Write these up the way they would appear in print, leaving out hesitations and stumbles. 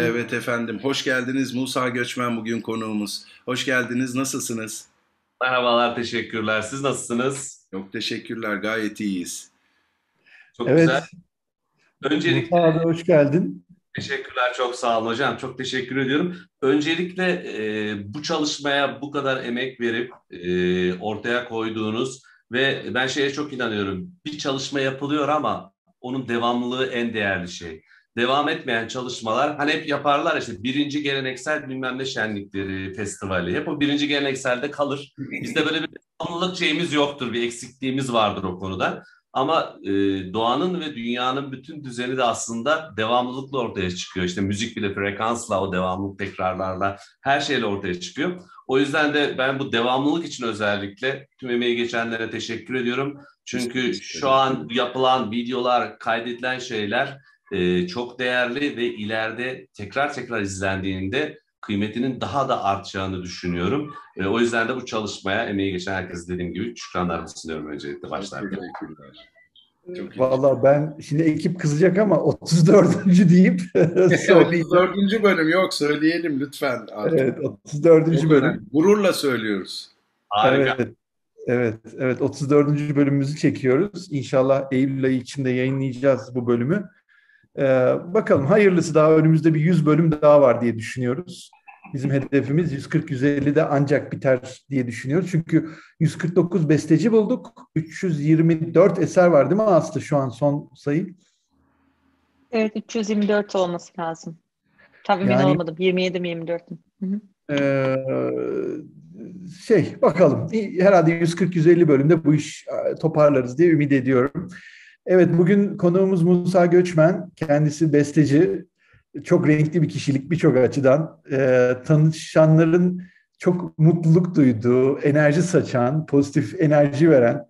Evet efendim, hoş geldiniz. Musa Göçmen bugün konuğumuz. Hoş geldiniz, nasılsınız? Merhabalar, teşekkürler. Siz nasılsınız? Çok teşekkürler, gayet iyiyiz. Çok güzel. Evet, Musa Öncelikle abi hoş geldin. teşekkürler, çok sağ olun hocam. Çok teşekkür ediyorum. Öncelikle bu çalışmaya bu kadar emek verip ortaya koyduğunuz ve ben şeye çok inanıyorum. Bir çalışma yapılıyor ama onun devamlılığı en değerli şey. Devam etmeyen çalışmalar hani hep yaparlar işte birinci geleneksel bilmem ne şenlikleri, festivali. Hep o birinci gelenekselde kalır. Bizde böyle bir devamlılık şeyimiz yoktur, bir eksikliğimiz vardır o konuda. Ama doğanın ve dünyanın bütün düzeni de aslında devamlılıkla ortaya çıkıyor. İşte müzik bile frekansla, o devamlılık tekrarlarla, her şeyle ortaya çıkıyor. O yüzden de ben bu devamlılık için özellikle tüm emeği geçenlere teşekkür ediyorum. Biz Çünkü teşekkür şu ederiz. an yapılan videolar, kaydedilen şeyler çok değerli ve ileride tekrar tekrar izlendiğinde kıymetinin daha da artacağını düşünüyorum. O yüzden de bu çalışmaya emeği geçen herkese dediğim gibi şükranlarımı sunuyorum öncelikle Çok başlarken. teşekkürler. Çok teşekkür. Vallahi ben şimdi ekip kızacak ama 34. deyip söyleyeceğim. 34. bölüm yok, söyleyelim lütfen artık. Evet, 34. Çok önemli. bölüm. Gururla söylüyoruz. Harika. Evet, evet, 34. bölümümüzü çekiyoruz. İnşallah Eylül ayı içinde yayınlayacağız bu bölümü. Bakalım hayırlısı, daha önümüzde bir 100 bölüm daha var diye düşünüyoruz. Bizim hedefimiz 140-150 de ancak biter diye düşünüyoruz. Çünkü 149 besteci bulduk. 324 eser var değil mi Aslı şu an son sayı? Evet, 324 olması lazım. Tam emin Yani olamadım. 27 mi 24 mi? Hı hı. Ee, bakalım herhalde 140-150 bölümde bu iş toparlarız diye ümit ediyorum. Evet, bugün konuğumuz Musa Göçmen. Kendisi besteci, çok renkli bir kişilik birçok açıdan. Tanışanların çok mutluluk duyduğu, enerji saçan, pozitif enerji veren,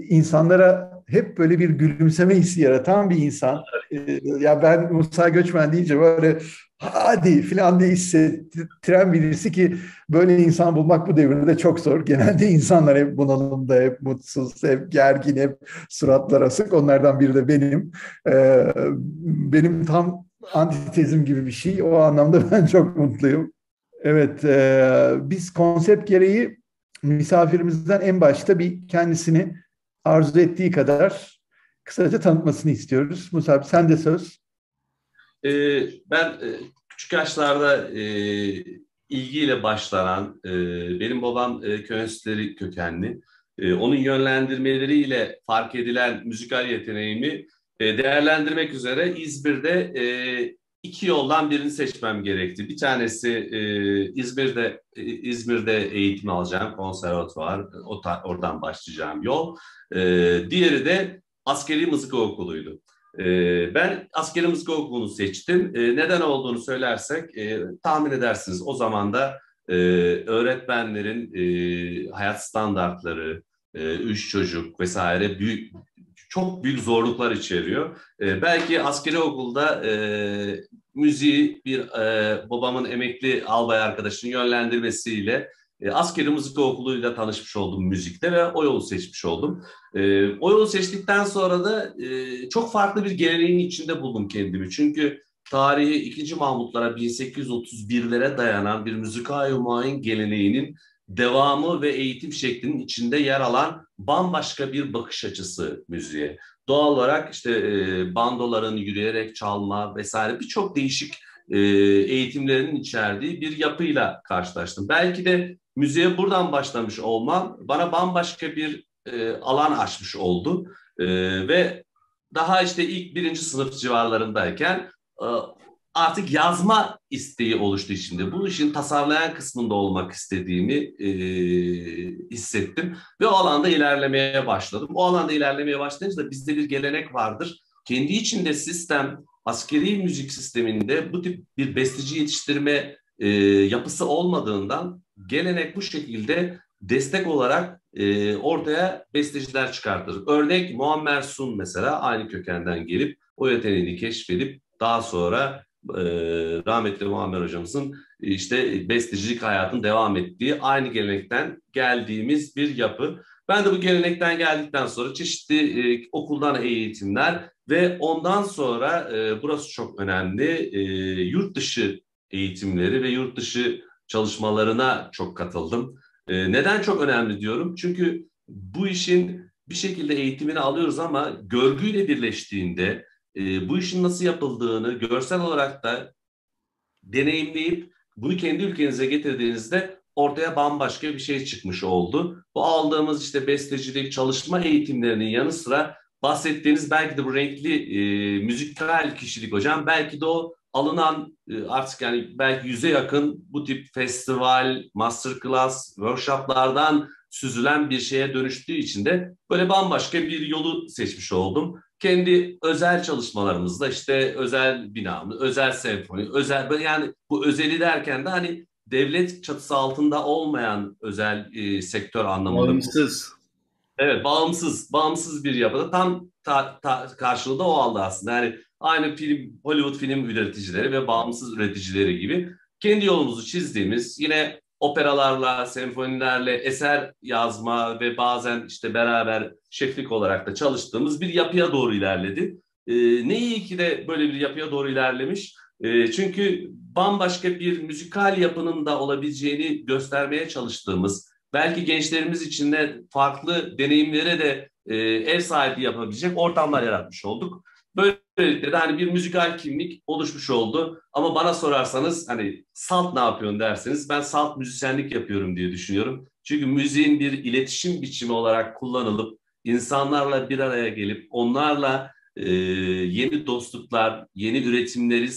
insanlara hep böyle bir gülümseme hissi yaratan bir insan. Ya ben Musa Göçmen deyince böyle hadi filan diye hissettiren birisi ki böyle insan bulmak bu devirde çok zor. Genelde insanlar hep bunalımda, hep mutsuz, hep gergin, hep suratlar asık. Onlardan biri de benim. Benim tam antitezim gibi bir şey. O anlamda ben çok mutluyum. Evet, biz konsept gereği misafirimizden en başta bir kendisini arzu ettiği kadar kısaca tanıtmasını istiyoruz. Musa abi, sen de söz. Ben küçük yaşlarda ilgiyle başlanan, benim babam köy enstitüleri kökenli. Onun yönlendirmeleriyle fark edilen müzikal yeteneğimi değerlendirmek üzere İzmir'de iki yoldan birini seçmem gerekti. Bir tanesi İzmir'de eğitim alacağım, konservatuvar, oradan başlayacağım yol. Diğeri de askeri mızıka okuluydu. Ben askeri mızıka okulunu seçtim. Neden olduğunu söylersek tahmin edersiniz. O zaman da öğretmenlerin hayat standartları, üç çocuk vesaire çok büyük zorluklar içeriyor. Belki askeri okulda müziği babamın emekli albay arkadaşının yönlendirmesiyle askeri müzik okuluyla tanışmış oldum müzikte ve o yolu seçmiş oldum. O yolu seçtikten sonra da çok farklı bir geleneğin içinde buldum kendimi. Çünkü tarihi 2. Mahmutlara 1831'lere dayanan bir müzikâ-i muayin geleneğinin devamı ve eğitim şeklinin içinde yer alan bambaşka bir bakış açısı müziğe. Doğal olarak işte bandoların yürüyerek çalma vesaire birçok değişik eğitimlerinin içerdiği bir yapıyla karşılaştım. Belki de müziğe buradan başlamış olmam bana bambaşka bir alan açmış oldu. Ve daha işte ilk birinci sınıf civarlarındayken e, artık yazma isteği oluştu içimde. Bu işin tasarlayan kısmında olmak istediğimi hissettim. Ve o alanda ilerlemeye başladım. O alanda ilerlemeye başlayınca da bizde bir gelenek vardır. Kendi içinde sistem, askeri müzik sisteminde bu tip bir besteci yetiştirme yapısı olmadığından gelenek bu şekilde destek olarak ortaya besteciler çıkartır. Örnek Muammer Sun mesela aynı kökenden gelip o yeteneğini keşfedip daha sonra rahmetli Muammer hocamızın işte bestecilik hayatın devam ettiği aynı gelenekten geldiğimiz bir yapı. Ben de bu gelenekten geldikten sonra çeşitli okuldan eğitimler ve ondan sonra burası çok önemli, yurt dışı eğitimleri ve yurt dışı çalışmalarına çok katıldım. Neden çok önemli diyorum? Çünkü bu işin bir şekilde eğitimini alıyoruz ama görgüyle birleştiğinde bu işin nasıl yapıldığını görsel olarak da deneyimleyip bunu kendi ülkenize getirdiğinizde ortaya bambaşka bir şey çıkmış oldu. Bu aldığımız işte bestecilik, çalışma eğitimlerinin yanı sıra bahsettiğiniz belki de bu renkli müzikal kişilik hocam, belki de o alınan artık yani belki 100'e yakın bu tip festival, masterclass, workshoplardan süzülen bir şeye dönüştüğü için de böyle bambaşka bir yolu seçmiş oldum. Kendi özel çalışmalarımızda işte özel binamı, özel senfoni, özel böyle yani bu özeli derken de hani devlet çatısı altında olmayan özel sektör anlamında. Bağımsız. Evet, bağımsız bir yapıda tam karşılığı da o aldı aslında. Yani aynı Hollywood film üreticileri ve bağımsız üreticileri gibi kendi yolumuzu çizdiğimiz, yine operalarla, senfonilerle eser yazma ve bazen işte beraber şeflik olarak da çalıştığımız bir yapıya doğru ilerledi. Ne iyi ki de böyle bir yapıya doğru ilerlemiş. Çünkü bambaşka bir müzikal yapının da olabileceğini göstermeye çalıştığımız, belki gençlerimiz için de farklı deneyimlere de ev sahipliği yapabilecek ortamlar yaratmış olduk. Böylelikle de hani bir müzikal kimlik oluşmuş oldu. Ama bana sorarsanız hani salt ne yapıyorsun derseniz, ben salt müzisyenlik yapıyorum diye düşünüyorum. Çünkü müziğin bir iletişim biçimi olarak kullanılıp insanlarla bir araya gelip onlarla yeni dostluklar, yeni üretimleri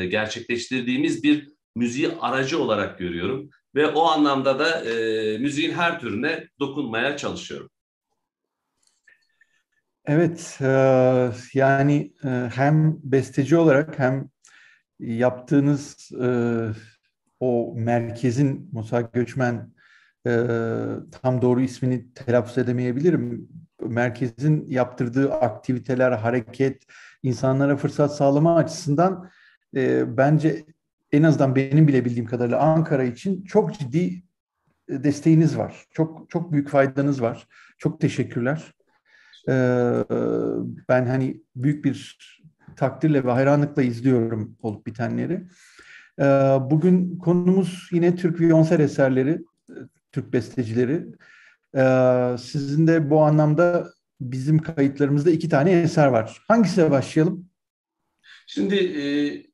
gerçekleştirdiğimiz bir müziği aracı olarak görüyorum. Ve o anlamda da müziğin her türüne dokunmaya çalışıyorum. Evet, yani hem besteci olarak hem yaptığınız o merkezin, Musa Göçmen, tam doğru ismini telaffuz edemeyebilirim. Merkezin yaptırdığı aktiviteler, hareket, insanlara fırsat sağlama açısından bence en azından benim bile bildiğim kadarıyla Ankara için çok ciddi desteğiniz var. Çok çok büyük faydanız var. Çok teşekkürler. Ee, Ben hani büyük bir takdirle ve hayranlıkla izliyorum olup bitenleri. Ee, Bugün konumuz yine Türk viyonsel eserleri, Türk bestecileri. Sizin de bu anlamda bizim kayıtlarımızda 2 tane eser var. Hangisiyle başlayalım? Şimdi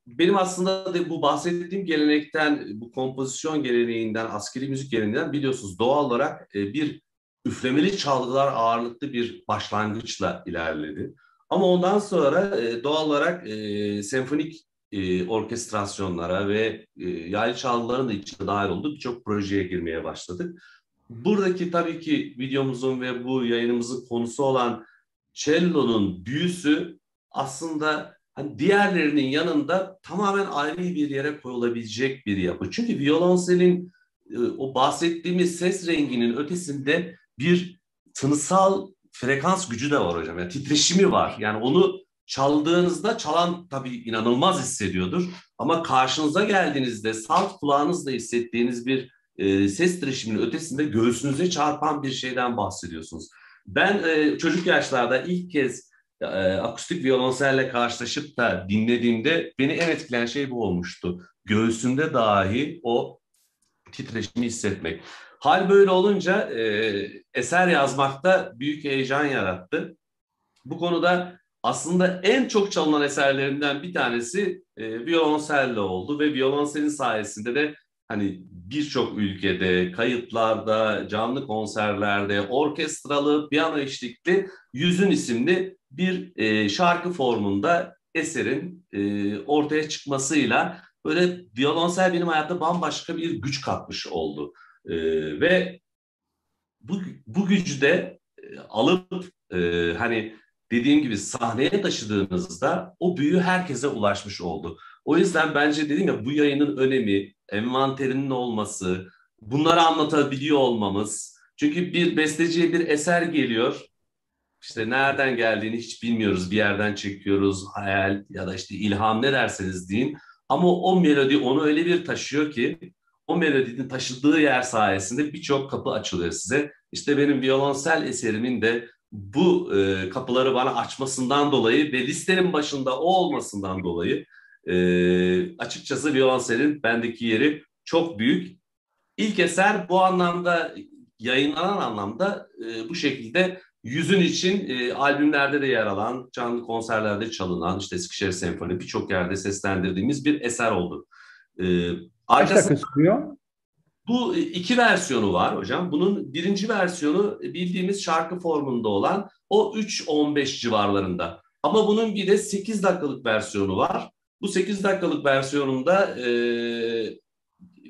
benim aslında de bu bahsettiğim gelenekten, bu kompozisyon geleneğinden, askeri müzik geleneğinden biliyorsunuz doğal olarak bir üflemeli çalgılar ağırlıklı bir başlangıçla ilerledi. Ama ondan sonra doğal olarak senfonik orkestrasyonlara ve yaylı çalgıların da içine dahil olduk. Birçok projeye girmeye başladık. Buradaki tabii ki videomuzun ve bu yayınımızın konusu olan cello'nun büyüsü aslında hani diğerlerinin yanında tamamen ayrı bir yere koyulabilecek bir yapı. Çünkü violonselin o bahsettiğimiz ses renginin ötesinde bir tınısal frekans gücü de var hocam. Yani titreşimi var. Yani onu çaldığınızda çalan tabii inanılmaz hissediyordur. Ama karşınıza geldiğinizde salt kulağınızla hissettiğiniz bir ses titreşiminin ötesinde göğsünüze çarpan bir şeyden bahsediyorsunuz. Ben çocuk yaşlarda ilk kez akustik violonselle karşılaşıp da dinlediğimde beni en etkileyen şey bu olmuştu. Göğsümde dahi o titreşimi hissetmek. Hal böyle olunca eser yazmakta büyük heyecan yarattı. Bu konuda aslında en çok çalınan eserlerimden bir tanesi violonselle oldu ve violonselin sayesinde de hani birçok ülkede, kayıtlarda, canlı konserlerde, orkestralı, piyano eşlikli Yüzün isimli bir şarkı formunda eserin ortaya çıkmasıyla böyle violonsel benim hayatta bambaşka bir güç katmış oldu. Ve bu gücü de alıp hani dediğim gibi sahneye taşıdığınızda o büyü herkese ulaşmış oldu. O yüzden bence dedim ya, bu yayının önemi, envanterinin olması, bunları anlatabiliyor olmamız. Çünkü bir besteciye bir eser geliyor. İşte nereden geldiğini hiç bilmiyoruz. Bir yerden çekiyoruz, hayal ya da işte ilham, ne derseniz deyin. Ama o melodi onu öyle bir taşıyor ki o melodinin taşıdığı yer sayesinde birçok kapı açılıyor size. İşte benim violonsel eserimin de bu kapıları bana açmasından dolayı ve listenin başında o olmasından dolayı açıkçası violonselin bendeki yeri çok büyük. İlk eser bu anlamda, yayınlanan anlamda bu şekilde yüzün için albümlerde de yer alan, canlı konserlerde çalınan, işte Eskişehir Senfoni birçok yerde seslendirdiğimiz bir eser oldu. E, Kaç arkasında dakika sürüyor? bu iki versiyonu var hocam. Bunun birinci versiyonu bildiğimiz şarkı formunda olan o 3-15 civarlarında. Ama bunun bir de 8 dakikalık versiyonu var. Bu 8 dakikalık versiyonunda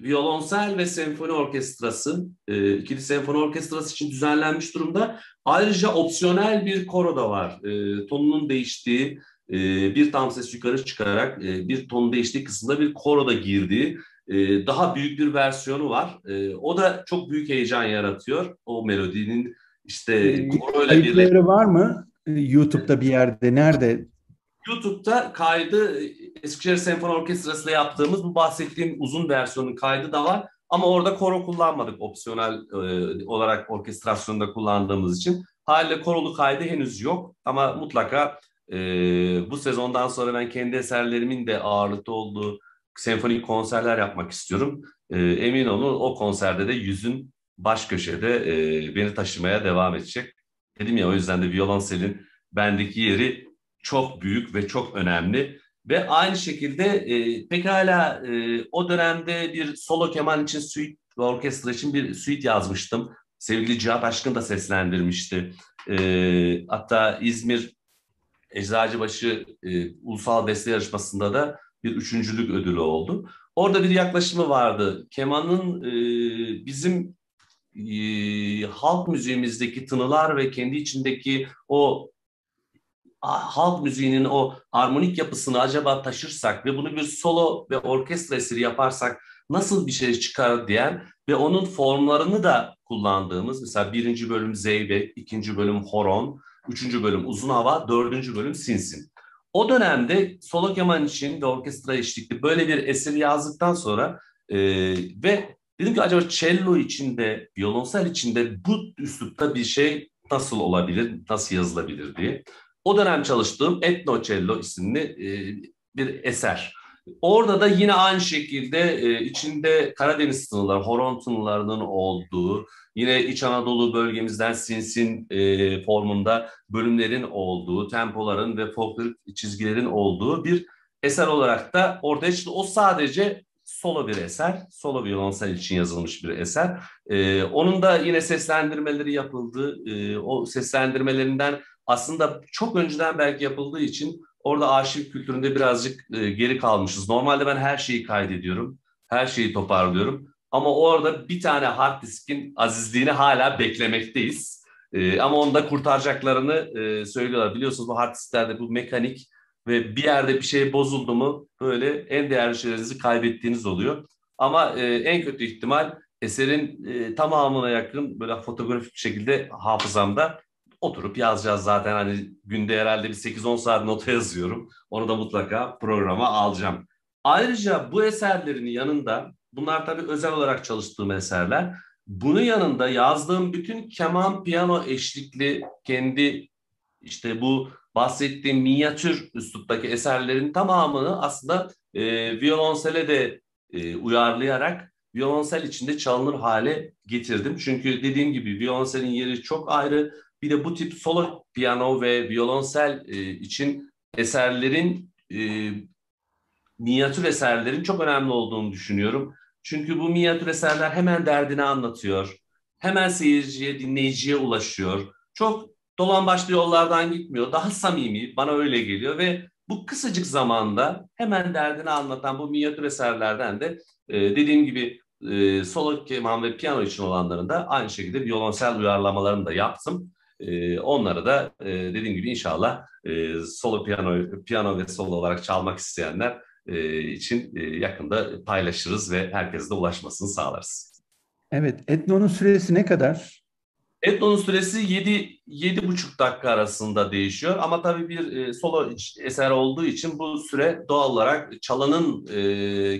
violonsel ve senfoni orkestrası, ikili senfoni orkestrası için düzenlenmiş durumda. Ayrıca opsiyonel bir koro da var. Tonunun değiştiği, bir tam ses yukarı çıkarak bir tonun değiştiği kısımda bir koro da girdiği daha büyük bir versiyonu var. O da çok büyük heyecan yaratıyor. O melodinin işte koroyla birleştiği. Kayıtları var mı? YouTube'da bir yerde. Nerede? YouTube'da kaydı Eskişehir Senfoni Orkestrası'yla yaptığımız bu bahsettiğim uzun versiyonun kaydı da var. Ama orada koro kullanmadık opsiyonel olarak orkestrasyonda kullandığımız için. Haliyle korolu kaydı henüz yok. Ama mutlaka bu sezondan sonra ben kendi eserlerimin de ağırlıkta olduğu senfonik konserler yapmak istiyorum. Emin olun o konserde de yüzün baş köşede beni taşımaya devam edecek. Dedim ya o yüzden de violonselin bendeki yeri çok büyük ve çok önemli. Ve aynı şekilde pekala o dönemde bir solo keman için suite ve orkestra için bir suite yazmıştım. Sevgili Cihat Aşkın da seslendirmişti. Hatta İzmir Eczacıbaşı Ulusal Beste Yarışması'nda da bir üçüncülük ödülü oldu. Orada bir yaklaşımı vardı. Kemanın bizim halk müziğimizdeki tınılar ve kendi içindeki o halk müziğinin o armonik yapısını acaba taşırsak ve bunu bir solo ve orkestra eseri yaparsak nasıl bir şey çıkar diyen ve onun formlarını da kullandığımız mesela birinci bölüm zeybek, ikinci bölüm horon, üçüncü bölüm uzun hava, dördüncü bölüm sinsin. O dönemde solo keman için ve orkestra eşlikli böyle bir eseri yazdıktan sonra ve dedim ki acaba cello içinde, violonsel içinde bu üslupta bir şey nasıl olabilir, nasıl yazılabilir diye. O dönem çalıştığım Etno Cello isimli bir eser. Orada da yine aynı şekilde içinde Karadeniz tınıları, horon tınılarının olduğu, yine İç Anadolu bölgemizden sinsin formunda bölümlerin olduğu, tempoların ve folklorik çizgilerin olduğu bir eser olarak da ortaya çıktı. O sadece solo bir eser, solo violonsel için yazılmış bir eser. Onun da yine seslendirmeleri yapıldı. O seslendirmelerinden aslında çok önceden belki yapıldığı için orada arşiv kültüründe birazcık geri kalmışız. Normalde ben her şeyi kaydediyorum, her şeyi toparlıyorum. Ama orada bir tane hard diskin azizliğini hala beklemekteyiz. Ama onu da kurtaracaklarını söylüyorlar. Biliyorsunuz bu hard disklerde bu mekanik ve bir yerde bir şey bozuldu mu böyle en değerli şeylerinizi kaybettiğiniz oluyor. Ama en kötü ihtimal eserin tamamına yakın böyle fotoğrafik bir şekilde hafızamda oturup yazacağız zaten hani günde herhalde bir 8-10 saat nota yazıyorum. Onu da mutlaka programa alacağım. Ayrıca bu eserlerin yanında bunlar tabii özel olarak çalıştığım eserler. Bunun yanında yazdığım bütün keman, piyano eşlikli kendi işte bu bahsettiğim minyatür üsluptaki eserlerin tamamını aslında violonsele de uyarlayarak violonsel içinde çalınır hale getirdim. Çünkü dediğim gibi violonselin yeri çok ayrı. Bir de bu tip solo piyano ve violonsel için eserlerin, minyatür eserlerin çok önemli olduğunu düşünüyorum. Çünkü bu minyatür eserler hemen derdini anlatıyor. Hemen seyirciye, dinleyiciye ulaşıyor. Çok dolan başlı yollardan gitmiyor. Daha samimi, bana öyle geliyor ve bu kısacık zamanda hemen derdini anlatan bu minyatür eserlerden de dediğim gibi solo keman ve piyano için olanların da aynı şekilde violonsel uyarlamalarını da yaptım. Onları da dediğim gibi inşallah solo piyano ve solo olarak çalmak isteyenler için yakında paylaşırız ve herkese de ulaşmasını sağlarız. Evet, Etno'nun süresi ne kadar? Etno'nun süresi 7-7,5 dakika arasında değişiyor ama tabii bir solo eser olduğu için bu süre doğal olarak çalanın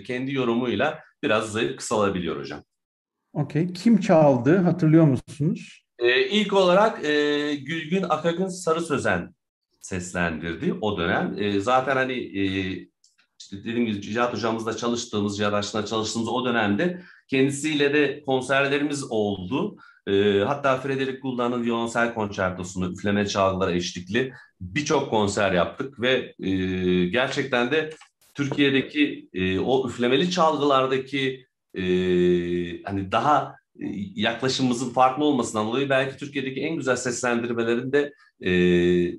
kendi yorumuyla biraz kısalabiliyor hocam. Okey. Kim çaldı? Hatırlıyor musunuz? İlk olarak Gülgün Akagün Sarı Sözen seslendirdi o dönem. Zaten hani işte dediğim gibi Cihat hocamızla çalıştığımız, Cihat Aşkın'la çalıştığımız o dönemde kendisiyle de konserlerimiz oldu. Hatta Frederic Gould'un violonsel konçertosunu üfleme çalgılara eşlikli birçok konser yaptık ve gerçekten de Türkiye'deki o üflemeli çalgılardaki hani daha yaklaşımımızın farklı olmasından dolayı belki Türkiye'deki en güzel seslendirmelerin de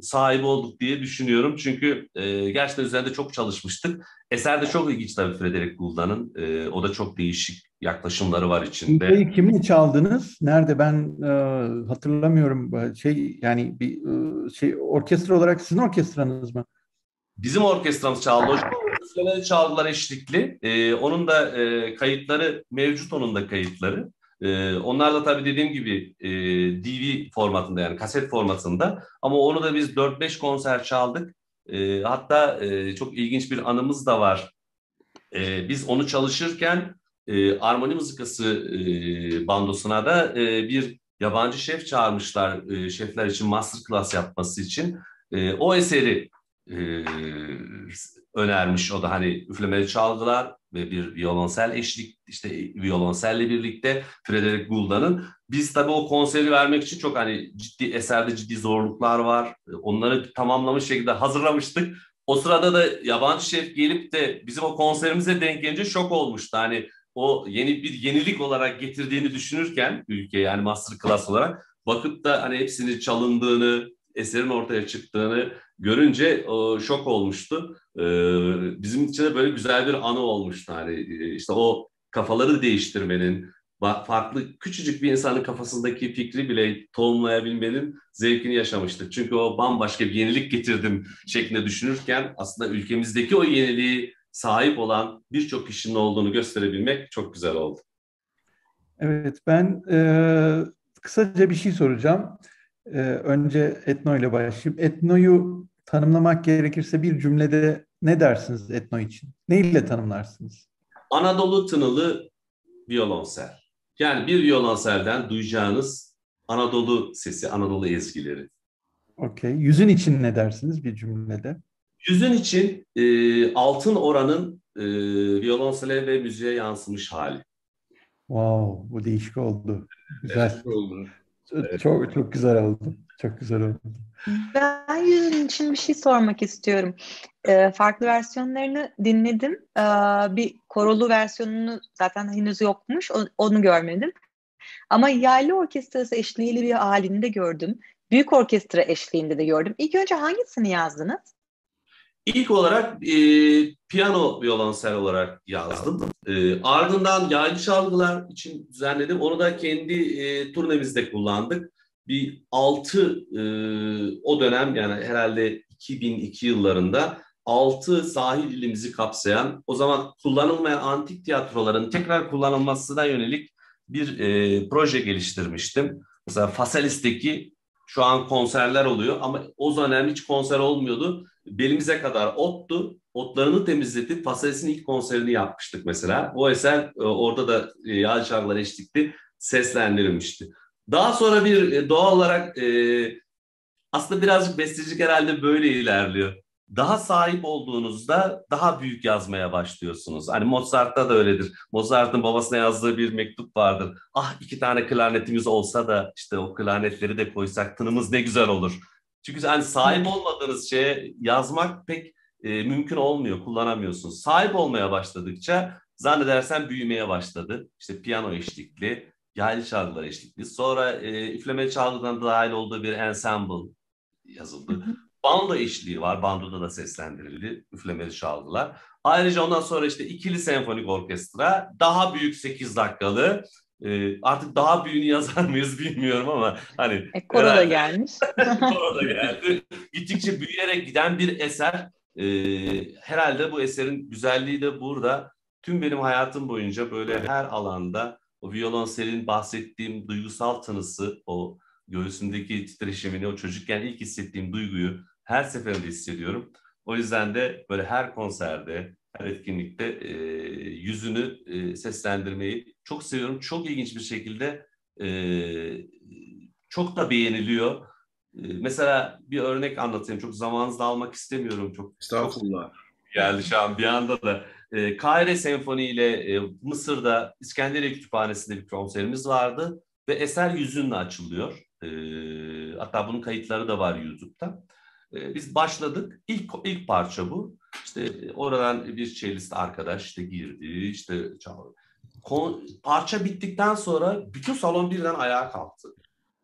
sahibi olduk diye düşünüyorum. Çünkü gerçekten üzerinde çok çalışmıştık. Eser de çok ilginç tabii Frederic Gould'un. O da çok değişik yaklaşımları var içinde. Müziği kimle çaldınız? Nerede? Ben hatırlamıyorum. Yani bir orkestra olarak sizin orkestranız mı? Bizim orkestramız çaldı. Üflemeli çalgılar eşlikli. Onun da kayıtları mevcut, onun da kayıtları. Onlar da tabii dediğim gibi DV formatında, yani kaset formatında. Ama onu da biz 4-5 konser çaldık. Hatta çok ilginç bir anımız da var. Biz onu çalışırken armoni mızıkası bandosuna da bir yabancı şef çağırmışlar, şefler için masterclass yapması için. O eseri e, önermiş, o da hani üflemeli çalgılar ve bir violonsel eşlik, işte violonselle birlikte Frederic Gould'un. Biz tabii o konseri vermek için çok hani eserde ciddi zorluklar var. Onları tamamlamış şekilde hazırlamıştık. O sırada da yabancı şef gelip de bizim o konserimize denk gelince şok olmuştu. Hani o yeni bir yenilik olarak getirdiğini düşünürken ülkeye, yani masterclass olarak bakıp da hani hepsini çalındığını, eserin ortaya çıktığını görünce şok olmuştu. Bizim için de böyle güzel bir anı olmuştu. Hani işte o kafaları değiştirmenin, farklı küçücük bir insanın kafasındaki fikri bile tohumlayabilmenin zevkini yaşamıştık. Çünkü o bambaşka bir yenilik getirdim şeklinde düşünürken aslında ülkemizdeki o yeniliği sahip olan birçok kişinin olduğunu gösterebilmek çok güzel oldu. Evet, ben kısaca bir şey soracağım. Önce etno ile başlayayım. Etnoyu tanımlamak gerekirse bir cümlede ne dersiniz etno için? Ne ile tanımlarsınız? Anadolu tınılı violonsel. Yani bir violonselden duyacağınız Anadolu sesi, Anadolu ezgileri. Okey. Yüzün için ne dersiniz bir cümlede? Yüzün için altın oranın violonsele ve müziğe yansımış hali. Wow, bu değişik oldu. Evet. Güzel. Oldu. Evet. Çok çok güzel oldu. Çok güzel oldu. Ben yüzün için bir şey sormak istiyorum. Farklı versiyonlarını dinledim. Bir korolu versiyonunu zaten henüz yokmuş. Onu görmedim. Ama yaylı orkestrası eşliğiyle bir halini de gördüm. Büyük orkestra eşliğinde de gördüm. İlk önce hangisini yazdınız? İlk olarak piyano violonsel olarak yazdım. Ardından yaylı çalgılar için düzenledim. Onu da kendi turnemizde kullandık. Bir 6 o dönem, yani herhalde 2002 yıllarında 6 sahil ilimizi kapsayan, o zaman kullanılmayan antik tiyatroların tekrar kullanılmasına yönelik bir proje geliştirmiştim. Mesela Faselis'teki şu an konserler oluyor ama o dönem hiç konser olmuyordu. Belimize kadar ottu. Otlarını temizletip Fasales'in ilk konserini yapmıştık mesela. O eser orada da Yağlı Çağlar eşlikli seslendirilmişti. Daha sonra bir doğal olarak aslında birazcık bestecilik herhalde böyle ilerliyor. Daha sahip olduğunuzda daha büyük yazmaya başlıyorsunuz. Hani Mozart'ta da öyledir. Mozart'ın babasına yazdığı bir mektup vardır. Ah, 2 tane klarnetimiz olsa da işte o klarnetleri de koysak tınımız ne güzel olur. Çünkü hani sahip olmadığınız şeye yazmak pek mümkün olmuyor, kullanamıyorsunuz. Sahip olmaya başladıkça zannedersen büyümeye başladı. İşte piyano eşlikli, yaylı çalgılar eşlikli. Sonra üflemeli çalgıdan dahil olduğu bir ensemble Hı yazıldı. hı. Bando eşliği var. Bandoda da seslendirildi üflemeli çalgılar. Ayrıca ondan sonra işte ikili senfonik orkestra, daha büyük 8 dakikalı, artık daha büyüğünü yazar mıyız bilmiyorum ama hani Koro da herhalde gelmiş. orada geldi. Gittikçe büyüyerek giden bir eser. Herhalde bu eserin güzelliği de burada. Tüm benim hayatım boyunca böyle her alanda o violonselin bahsettiğim duygusal tınısı, o göğsümdeki titreşimini, o çocukken ilk hissettiğim duyguyu her seferinde hissediyorum. O yüzden de böyle her konserde, her etkinlikte yüzünü seslendirmeyi çok seviyorum. Çok ilginç bir şekilde e, çok da beğeniliyor. Mesela bir örnek anlatayım. Çok zamanınızı da almak istemiyorum. Çok Estağfurullah. geldi şu an bir anda da. Kahire Senfoni ile Mısır'da İskenderiye Kütüphanesi'nde bir konserimiz vardı ve eser yüzünle açılıyor. Hatta bunun kayıtları da var YouTube'da. Biz başladık. İlk parça bu. İşte oradan bir cellist arkadaş işte girdi, işte çaldı. Parça bittikten sonra bütün salon birden ayağa kalktı.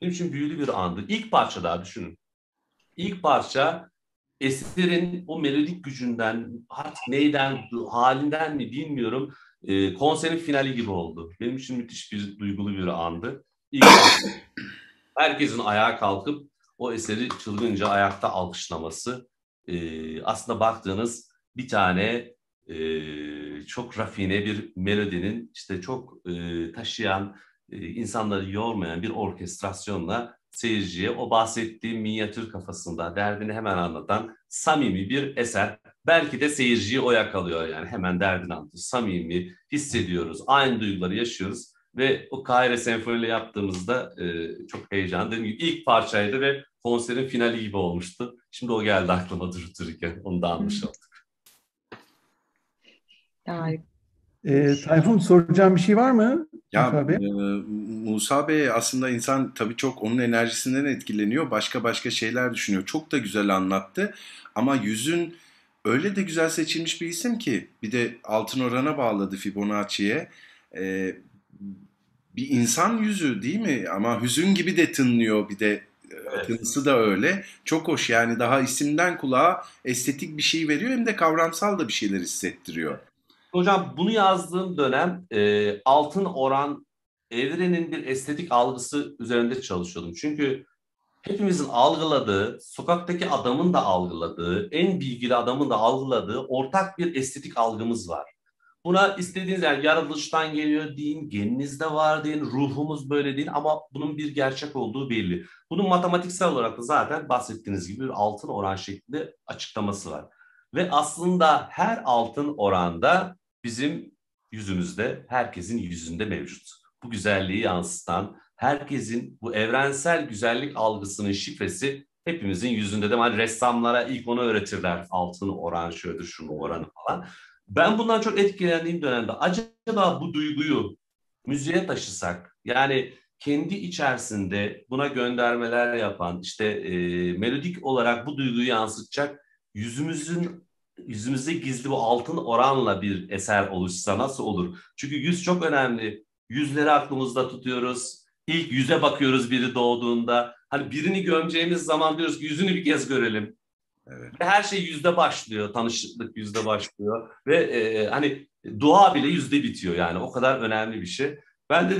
Benim için büyülü bir andı. İlk parça daha düşünün. İlk parça eserin o melodik gücünden, artık neyden, halinden mi bilmiyorum. Konserin finali gibi oldu. Benim için müthiş bir duygulu bir andı. İlk herkesin ayağa kalkıp o eseri çılgınca ayakta alkışlaması. Aslında baktığınız bir tane çok rafine bir melodinin işte çok taşıyan, insanları yormayan bir orkestrasyonla seyirciye o bahsettiğim minyatür kafasında derdini hemen anlatan samimi bir eser. Belki de seyirciyi o yakalıyor, yani hemen derdini anlatıyor. Samimi hissediyoruz, aynı duyguları yaşıyoruz. Ve o Kahire Senfoni ile yaptığımızda çok heyecanlı. Dediğim gibi ilk parçaydı ve konserin finali gibi olmuştu. Şimdi o geldi aklıma durup dururken. Onu da almış olduk. Harika. Tayfun, soracağım bir şey var mı? Ya Musa Bey? Musa Bey aslında insan tabii çok onun enerjisinden etkileniyor. Başka şeyler düşünüyor. Çok da güzel anlattı. Ama yüzün öyle de güzel seçilmiş bir isim ki. Bir de altın orana bağladı Fibonacci'ye. E, Bir insan yüzü değil mi? Ama hüzün gibi de tınlıyor bir de. Evet. Tınısı da öyle. Çok hoş yani, daha isimden kulağa estetik bir şey veriyor hem de kavramsal da bir şeyler hissettiriyor. Hocam bunu yazdığım dönem altın oran evrenin bir estetik algısı üzerinde çalışıyordum. Çünkü hepimizin algıladığı, sokaktaki adamın da algıladığı, en bilgili adamın da algıladığı ortak bir estetik algımız var. Buna istediğiniz, yani yaratılıştan geliyor deyin, geninizde var deyin, ruhumuz böyle deyin, ama bunun bir gerçek olduğu belli. Bunun matematiksel olarak da zaten bahsettiğiniz gibi bir altın oran şeklinde açıklaması var. Ve aslında her altın oranda bizim yüzümüzde, herkesin yüzünde mevcut. Bu güzelliği yansıtan, herkesin bu evrensel güzellik algısının şifresi hepimizin yüzünde de. Hani ressamlara ilk onu öğretirler. Altın oran şöyle, şunun oranı falan. Ben bundan çok etkilendiğim dönemde acaba bu duyguyu müziğe taşısak, yani kendi içerisinde buna göndermeler yapan, işte melodik olarak bu duyguyu yansıtacak yüzümüzde gizli bu altın oranla bir eser oluşsa nasıl olur? Çünkü yüz çok önemli. Yüzleri aklımızda tutuyoruz. İlk yüze bakıyoruz biri doğduğunda. Hani birini gömeceğimiz zaman diyoruz ki yüzünü bir kez görelim. Evet. Ve her şey yüzde başlıyor. Tanışıklık yüzde başlıyor. Ve hani dua bile yüzde bitiyor yani. O kadar önemli bir şey. Ben de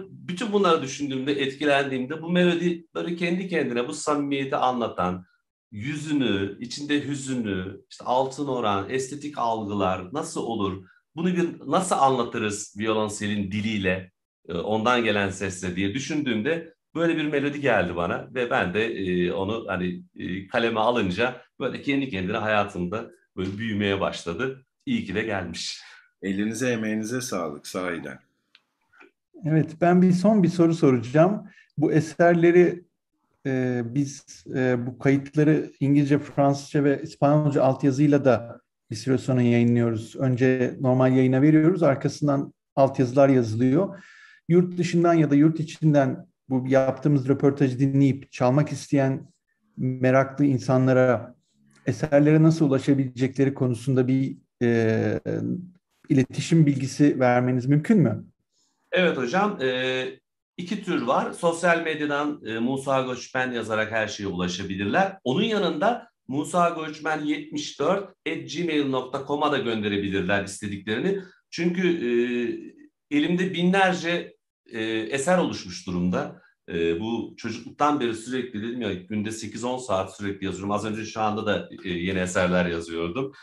bütün bunları düşündüğümde, etkilendiğimde bu melodi böyle kendi kendine bu samimiyeti anlatan, yüzünü, içinde hüzünü, işte altın oran, estetik algılar nasıl olur? Bunu nasıl anlatırız violonselin diliyle, ondan gelen sesle diye düşündüğümde böyle bir melodi geldi bana ve ben de onu hani kaleme alınca böyle kendi kendine hayatımda böyle büyümeye başladı. İyi ki de gelmiş. Elinize emeğinize sağlık sahiden. Evet, ben son bir soru soracağım. Bu eserleri biz bu kayıtları İngilizce, Fransızca ve İspanyolca altyazıyla da bir süre sonra yayınlıyoruz. Önce normal yayına veriyoruz, arkasından altyazılar yazılıyor. Yurt dışından ya da yurt içinden bu yaptığımız röportajı dinleyip çalmak isteyen meraklı insanlara eserlere nasıl ulaşabilecekleri konusunda bir iletişim bilgisi vermeniz mümkün mü? Evet hocam, iki tür var. Sosyal medyadan Musa Göçmen yazarak her şeye ulaşabilirler. Onun yanında musagoçmen74@gmail.com'a da gönderebilirler istediklerini. Çünkü elimde binlerce eser oluşmuş durumda. Bu çocukluktan beri sürekli, dedim ya, günde 8-10 saat sürekli yazıyorum. Az önce şu anda da yeni eserler yazıyordum.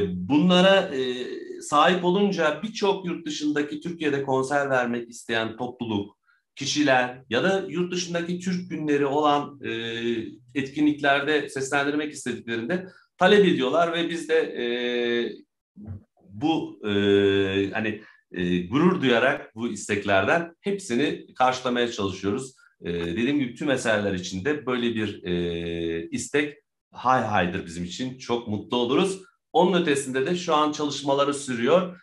Bunlara sahip olunca birçok yurt dışındaki Türkiye'de konser vermek isteyen topluluk, kişiler ya da yurt dışındaki Türk günleri olan etkinliklerde seslendirmek istediklerinde talep ediyorlar ve biz de bu hani gurur duyarak bu isteklerden hepsini karşılamaya çalışıyoruz. Dediğim gibi tüm eserler içinde böyle bir istek haydır bizim için. Çok mutlu oluruz. Onun ötesinde de şu an çalışmaları sürüyor.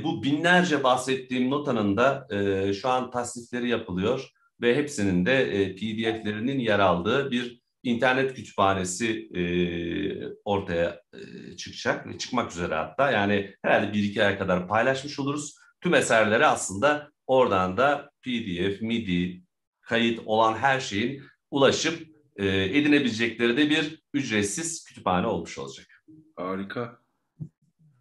Bu binlerce bahsettiğim notanın da şu an tasnifleri yapılıyor ve hepsinin de PDF'lerinin yer aldığı bir internet kütüphanesi ortaya çıkacak ve çıkmak üzere hatta. Yani herhalde 1-2 ay kadar paylaşmış oluruz. Tüm eserleri aslında oradan da PDF, MIDI, kayıt olan her şeyin ulaşıp edinebilecekleri de bir ücretsiz kütüphane olmuş olacak. Harika.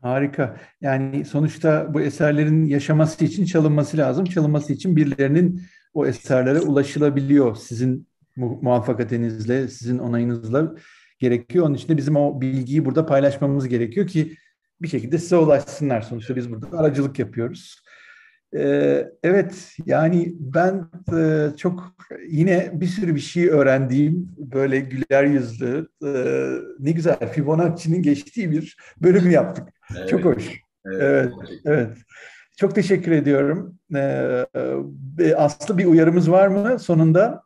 Harika. Yani sonuçta bu eserlerin yaşaması için çalınması lazım. Çalınması için birilerinin o eserlere ulaşılabiliyor. Sizin muvaffakatinizle, sizin onayınızla gerekiyor. Onun için de bizim o bilgiyi burada paylaşmamız gerekiyor ki bir şekilde size ulaşsınlar. Sonuçta biz burada aracılık yapıyoruz. Evet, yani ben çok yine bir sürü bir şey öğrendiğim, böyle güler yüzlü, ne güzel Fibonacci'nin geçtiği bir bölüm yaptık. Evet. Çok hoş. Evet, evet. Çok teşekkür ediyorum. Aslı, bir uyarımız var mı sonunda?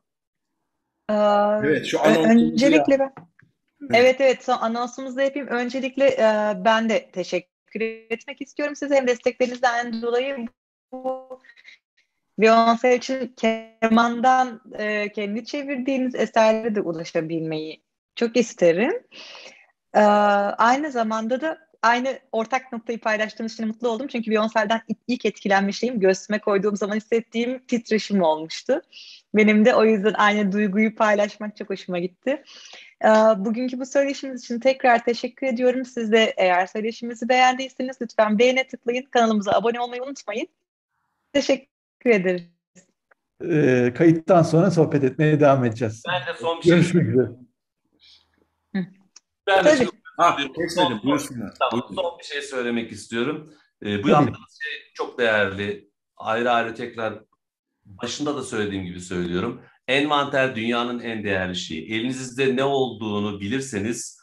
Evet, şu anonsumuzu öncelikle ben evet son anonsumuzu da yapayım. Öncelikle ben de teşekkür etmek istiyorum size, hem desteklerinizden dolayı. Bu Beyoncé için kemandan kendi çevirdiğiniz eserlere de ulaşabilmeyi çok isterim. Aynı zamanda da aynı ortak noktayı paylaştığımız için mutlu oldum. Çünkü Beyoncé'den ilk etkilenmişliğim, göğsüme koyduğum zaman hissettiğim titreşim olmuştu. Benim de o yüzden aynı duyguyu paylaşmak çok hoşuma gitti. Bugünkü bu söyleşimiz için tekrar teşekkür ediyorum. Siz de eğer söyleşimizi beğendiyseniz lütfen beğene tıklayın. Kanalımıza abone olmayı unutmayın. Teşekkür ederiz. Kayıttan sonra sohbet etmeye devam edeceğiz. Ben de son bir şey Görüşmek üzere. Ben de kesmedim. Buyursunlar. Tamam, son bir şey söylemek istiyorum. Bu yaptığınız şey çok değerli. Ayrı ayrı tekrar başında da söylediğim gibi söylüyorum. Envanter dünyanın en değerli şeyi. Elinizde ne olduğunu bilirseniz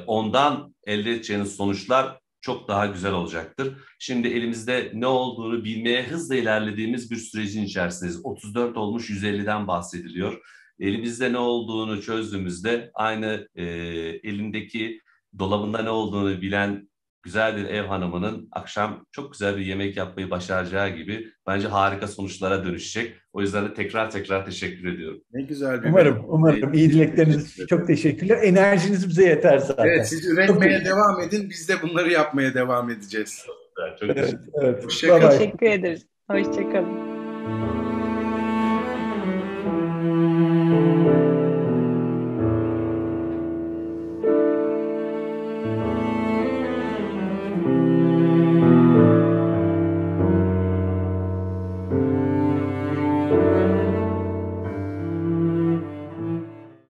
ondan elde edeceğiniz sonuçlar çok daha güzel olacaktır. Şimdi elimizde ne olduğunu bilmeye hızla ilerlediğimiz bir sürecin içerisindeyiz. 34 olmuş 150'den bahsediliyor. Elimizde ne olduğunu çözdüğümüzde aynı elindeki dolabında ne olduğunu bilen güzel bir ev hanımının akşam çok güzel bir yemek yapmayı başaracağı gibi bence harika sonuçlara dönüşecek. O yüzden de tekrar teşekkür ediyorum. Ne güzel bir Umarım. İyi dilekleriniz için çok teşekkürler. Enerjiniz bize yeter zaten. Evet, siz üretmeye devam edin. Biz de bunları yapmaya devam edeceğiz. Çok evet. Teşekkür ederiz. Hoşçakalın.